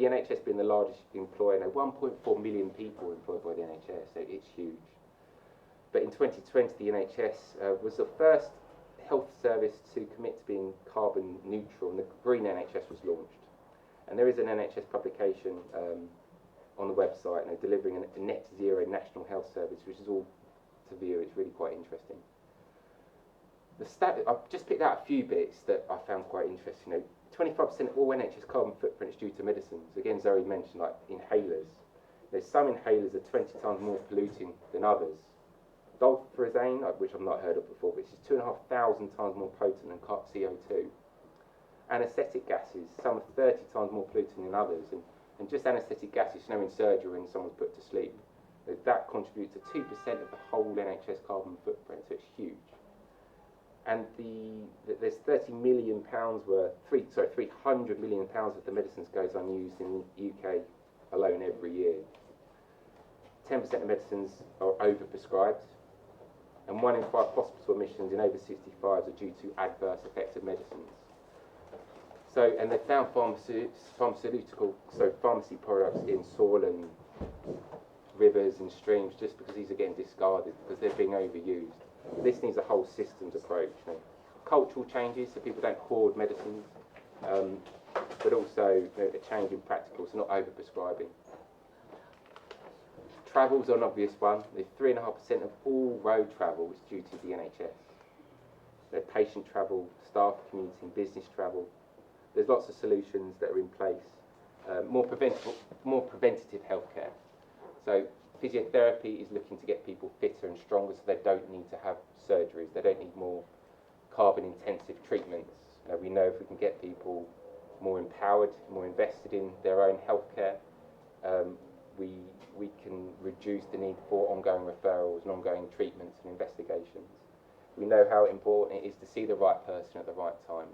the NHS being the largest employer, 1.4 million people employed by the NHS, so it's huge. But in 2020, the NHS was the first health service to commit to being carbon neutral, and the Green NHS was launched. And there is an NHS publication on the website, delivering a net zero national health service, which is all to view. It's really quite interesting. I've just picked out a few bits that I found quite interesting. 25% of all NHS carbon footprint is due to medicines. Again, Zoe mentioned like inhalers. Some inhalers are 20 times more polluting than others. Dolphorazane, which I've not heard of before, but it's 2,500 times more potent than CO2. Anaesthetic gases, some are 30 times more polluting than others. And just anaesthetic gases, in surgery when someone's put to sleep, that contributes to 2% of the whole NHS carbon footprint, so it's huge. And there's £30 million worth, 300 million pounds of the medicines goes unused in the UK alone every year. 10% of medicines are overprescribed, and 1 in 5 hospital admissions in over 65s are due to adverse effects of medicines. So, and they found pharmacy products in soil and rivers and streams just because these are getting discarded, because they're being overused. This needs a whole systems approach. Cultural changes, so people don't hoard medicines, but also a change in practical, so not over-prescribing. Travel's an obvious one. 3.5% of all road travel is due to the NHS. Patient travel, staff commuting, business travel. There's lots of solutions that are in place. More preventative healthcare. So physiotherapy is looking to get people fitter and stronger, so they don't need to have surgeries. They don't need more carbon-intensive treatments. We know if we can get people more empowered, more invested in their own healthcare, we can reduce the need for ongoing referrals and ongoing treatments and investigations. We know how important it is to see the right person at the right time.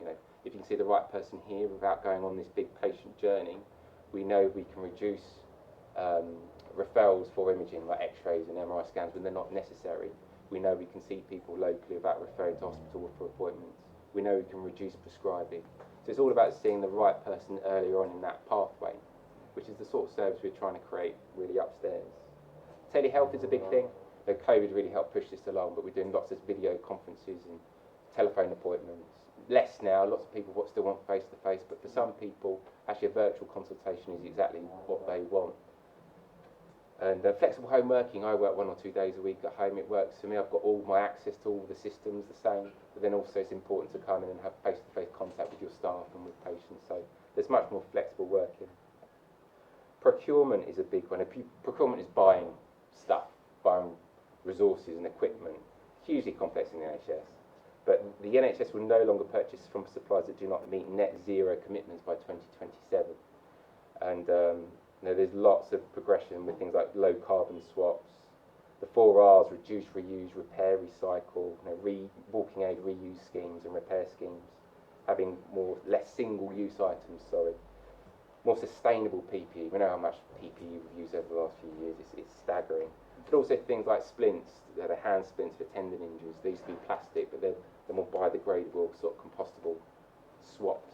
If you can see the right person here without going on this big patient journey, we know we can reduce referrals for imaging like x-rays and MRI scans when they're not necessary. We know we can see people locally without referring to hospital for appointments. We know we can reduce prescribing. So it's all about seeing the right person earlier on in that pathway, which is the sort of service we're trying to create really upstairs. Telehealth is a big thing. COVID really helped push this along, but we're doing lots of video conferences and telephone appointments. Less now, lots of people still want face-to-face, but for some people, actually a virtual consultation is exactly what they want. And flexible home working, I work 1 or 2 days a week at home. It works for me. I've got all my access to all the systems the same, but then also it's important to come in and have face-to-face contact with your staff and with patients, so there's much more flexible working. Procurement is a big one. Procurement is buying stuff, buying resources and equipment, hugely complex in the NHS. But the NHS will no longer purchase from suppliers that do not meet net zero commitments by 2027. And there's lots of progression with things like low carbon swaps, the 4 R's: reduce, reuse, repair, recycle, walking aid reuse schemes and repair schemes, having less single-use items, more sustainable PPE. We know how much PPE we've used over the last few years. It's staggering. But also things like splints, the hand splints for tendon injuries. They used to be plastic, but they're more biodegradable, sort of compostable swaps.